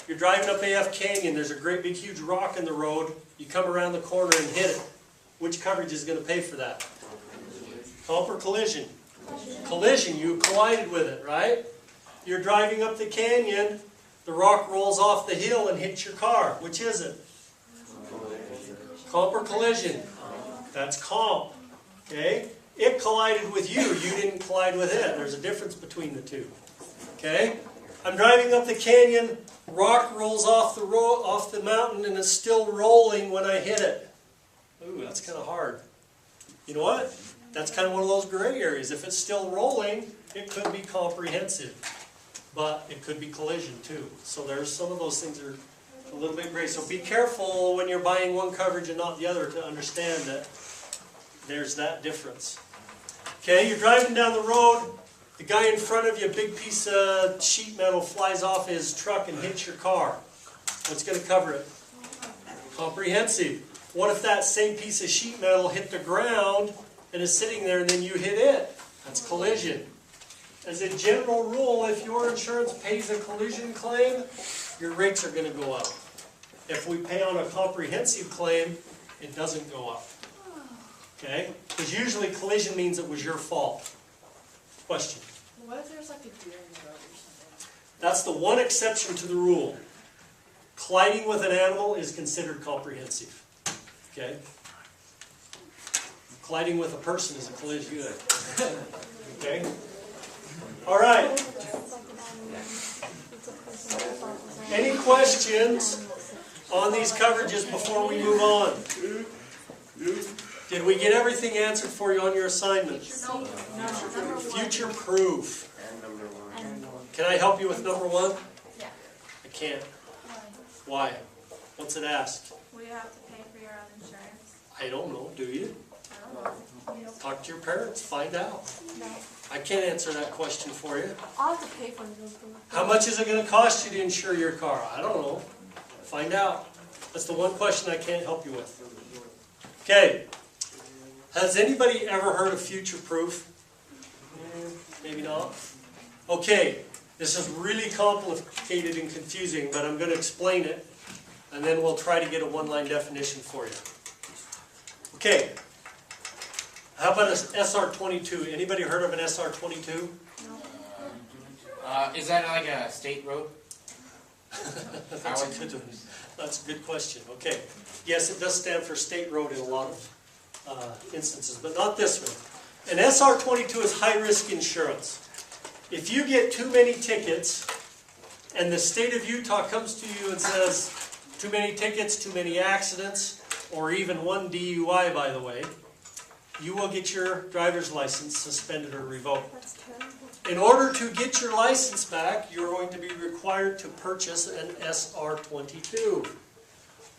You're driving up AF Canyon, there's a great big huge rock in the road, you come around the corner and hit it. Which coverage is going to pay for that? Comp or collision? Collision, you collided with it, right? You're driving up the canyon, the rock rolls off the hill and hits your car. Which is it? Comp or collision? That's comp. Okay? It collided with you, you didn't collide with it. There's a difference between the two. Okay? I'm driving up the canyon, rock rolls off the mountain and it's still rolling when I hit it. Ooh, that's kind of hard. You know what? That's kind of one of those gray areas. If it's still rolling, it could be comprehensive. But it could be collision too. So there's some of those things are a little bit gray. So be careful when you're buying one coverage and not the other to understand that there's that difference. Okay, you're driving down the road. The guy in front of you, a big piece of sheet metal flies off his truck and hits your car. What's going to cover it? Comprehensive. What if that same piece of sheet metal hit the ground and is sitting there and then you hit it? That's collision. As a general rule, if your insurance pays a collision claim, your rates are going to go up. If we pay on a comprehensive claim, it doesn't go up. Okay? Because usually collision means it was your fault. Question? What if there's like a deer in the road or something? That's the one exception to the rule. Colliding with an animal is considered comprehensive. Okay? Colliding with a person is a collision. Good. Okay? All right. Any questions on these coverages before we move on? Did we get everything answered for you on your assignment? No. Future proof. Can I help you with number one? Yeah. I can't. Why? What's it ask? Will you have to pay for your own insurance? I don't know. Do you? I don't know. Talk to your parents. Find out. No. I can't answer that question for you. I'll have to pay for it. How much is it going to cost you to insure your car? I don't know. Find out. That's the one question I can't help you with. Okay. Has anybody ever heard of future proof? Maybe not. Okay. This is really complicated and confusing, but I'm going to explain it, and then we'll try to get a one-line definition for you. Okay. How about an SR22? Anybody heard of an SR22? Is that like a state road? That's a good question. Okay. Yes, it does stand for state road in a lot of instances, but not this one. An SR22 is high-risk insurance. If you get too many tickets, and the state of Utah comes to you and says, too many tickets, too many accidents, or even one DUI, by the way, you will get your driver's license suspended or revoked. That's terrible. In order to get your license back, you're going to be required to purchase an SR22.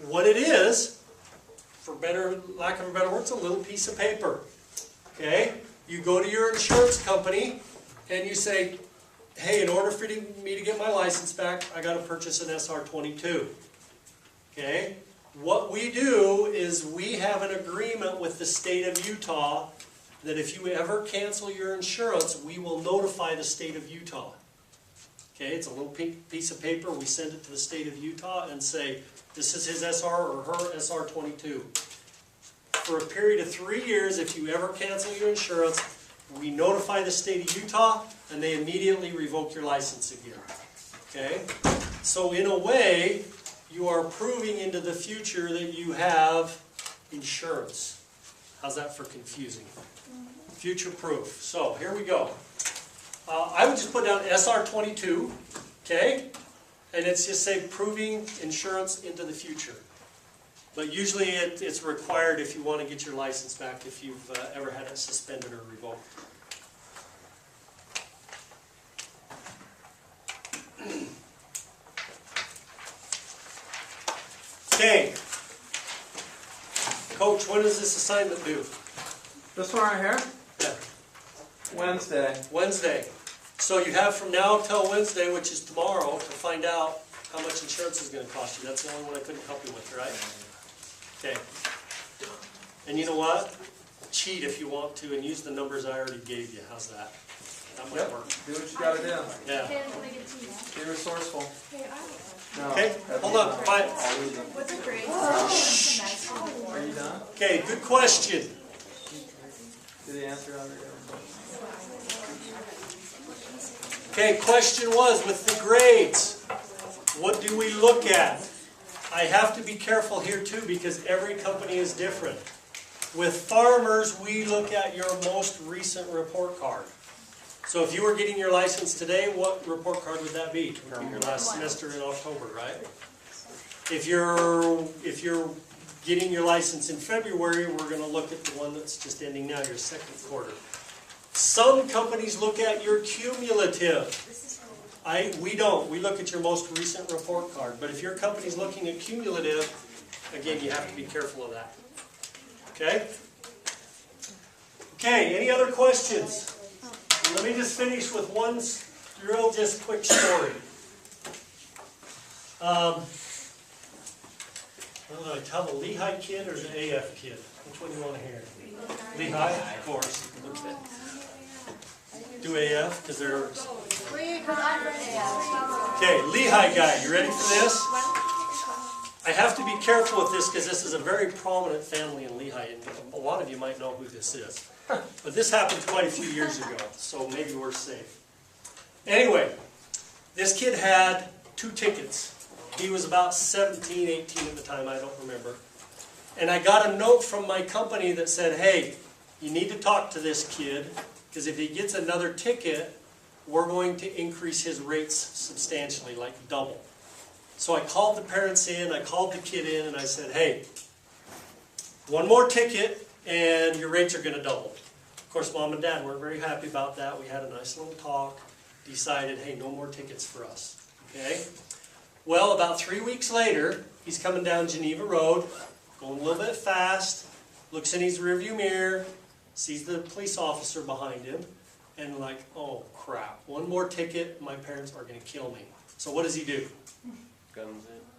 What it is, for lack of a better word, it's a little piece of paper. Okay? You go to your insurance company and you say, hey, in order for me to get my license back, I got to purchase an SR22. Okay? What we do is we have an agreement with the state of Utah that if you ever cancel your insurance, we will notify the state of Utah. Okay? It's a little piece of paper. We send it to the state of Utah and say, this is his SR or her SR22. For a period of 3 years, if you ever cancel your insurance, we notify the state of Utah and they immediately revoke your license again. Okay? So in a way, you are proving into the future that you have insurance. How's that for confusing? Future proof. So here we go. I would just put down SR22, okay? And it's just say proving insurance into the future. But usually it's required if you want to get your license back if you've ever had it suspended or revoked. Okay. Coach, when is this assignment due? This one right here? Yeah. Wednesday. Wednesday. So you have from now till Wednesday, which is tomorrow, to find out how much insurance is going to cost you. That's the only one I couldn't help you with, right? Okay. And you know what? Cheat if you want to and use the numbers I already gave you. How's that? That might work. Do what you gotta do. Yeah. Okay, can I get it to you now? Be resourceful. No, Okay, that'd hold be on. fine. Quiet. I'll leave them. What's a grade? Oh. Are you done? Okay, good question. Did he answer it already? Okay, question was, with the grades, what do we look at? I have to be careful here too because every company is different. With farmers, we look at your most recent report card. So if you were getting your license today, what report card would that be? It would be your last semester in October, right? If you're getting your license in February, we're going to look at the one that's just ending now, your second quarter. Some companies look at your cumulative. We don't. We look at your most recent report card. But if your company's looking at cumulative, again, you have to be careful of that. Okay? Okay, any other questions? Let me just finish with one real just quick story. What do I tell the Lehigh kid or the AF kid? Which one do you want to hear? Lehigh, of course. Okay. Do AF, because they're... Okay, Lehigh guy, you ready for this? I have to be careful with this because this is a very prominent family in Lehigh, and a lot of you might know who this is. But this happened quite a few years ago, so maybe we're safe. Anyway, this kid had 2 tickets. He was about 17, 18 at the time, I don't remember. And I got a note from my company that said, hey, you need to talk to this kid, because if he gets another ticket, we're going to increase his rates substantially, like double. So I called the parents in, I called the kid in, and I said, hey, one more ticket, and your rates are going to double. Of course, Mom and Dad weren't very happy about that. We had a nice little talk, decided, hey, no more tickets for us. Okay? Well, about 3 weeks later, he's coming down Geneva Road, going a little bit fast, looks in his rearview mirror, sees the police officer behind him, and like, oh crap, one more ticket, my parents are going to kill me. So what does he do?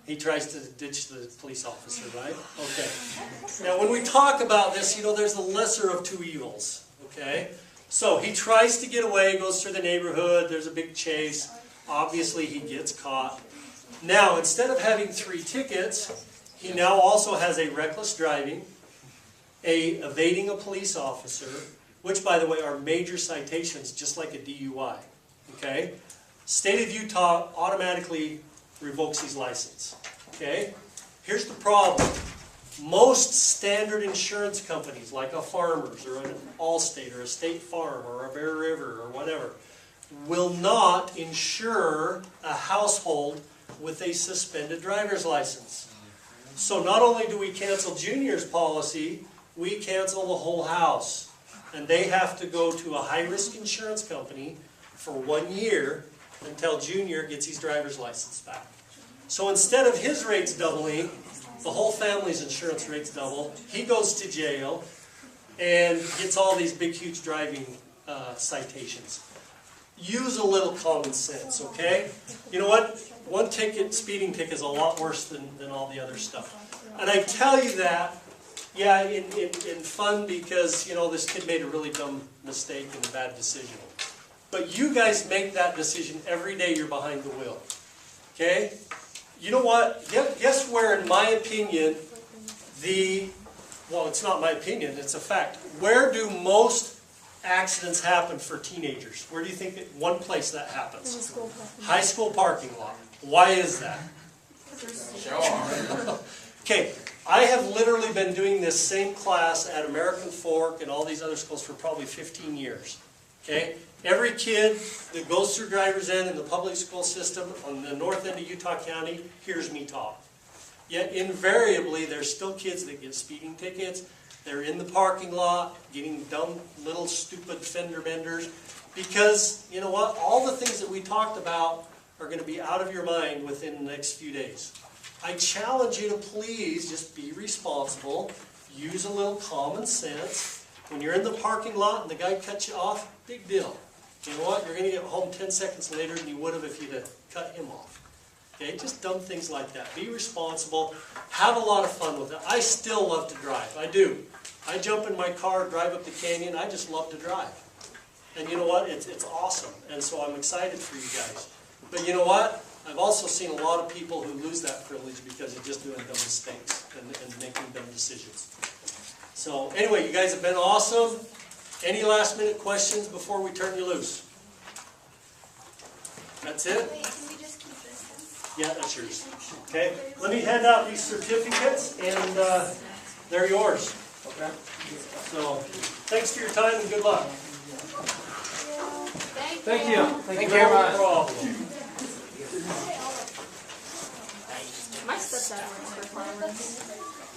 He tries to ditch the police officer, right? Okay. Now when we talk about this, you know, there's the lesser of 2 evils. Okay? So he tries to get away, goes through the neighborhood, there's a big chase. Obviously he gets caught. Now, instead of having 3 tickets, he now also has a reckless driving, a evading a police officer, which, by the way, are major citations, just like a DUI. Okay? State of Utah automatically revokes his license. Okay? Here's the problem. Most standard insurance companies, like a Farmers or an Allstate or a State Farm or a Bear River or whatever, will not insure a household with a suspended driver's license. So not only do we cancel Junior's policy, we cancel the whole house. And they have to go to a high-risk insurance company for 1 year until Junior gets his driver's license back. So instead of his rates doubling, the whole family's insurance rates double. He goes to jail and gets all these big, huge driving citations. Use a little common sense, okay? You know what? One ticket, speeding ticket, is a lot worse than all the other stuff. And I tell you that, yeah, in fun because, you know, this kid made a really dumb mistake and a bad decision. But you guys make that decision every day you're behind the wheel, okay? You know what? Guess where, in my opinion, well, it's not my opinion, it's a fact. Where do most accidents happen for teenagers? Where do you think one place that happens? High school parking lot. Why is that? Show off. Okay, I have literally been doing this same class at American Fork and all these other schools for probably 15 years. Okay? Every kid that goes through driver's ed in the public school system on the north end of Utah County hears me talk. Yet invariably there's still kids that get speeding tickets. They're in the parking lot getting dumb little stupid fender benders because, you know what, all the things that we talked about are going to be out of your mind within the next few days. I challenge you to please just be responsible, use a little common sense. When you're in the parking lot and the guy cuts you off, big deal. You know what? You're going to get home 10 seconds later than you would have if you'd have cut him off. Okay? Just dumb things like that. Be responsible. Have a lot of fun with it. I still love to drive. I do. I jump in my car, drive up the canyon. I just love to drive. And you know what? It's awesome. And so I'm excited for you guys. But you know what? I've also seen a lot of people who lose that privilege because they're just doing dumb mistakes and making dumb decisions. So anyway, you guys have been awesome. Any last minute questions before we turn you loose? That's it? Wait, can we just keep this Yeah, that's yours. Okay, let me hand out these certificates and they're yours. Okay? So, thanks for your time and good luck. Thank you. Thank you No very much. problem. My stepdad works for farmers.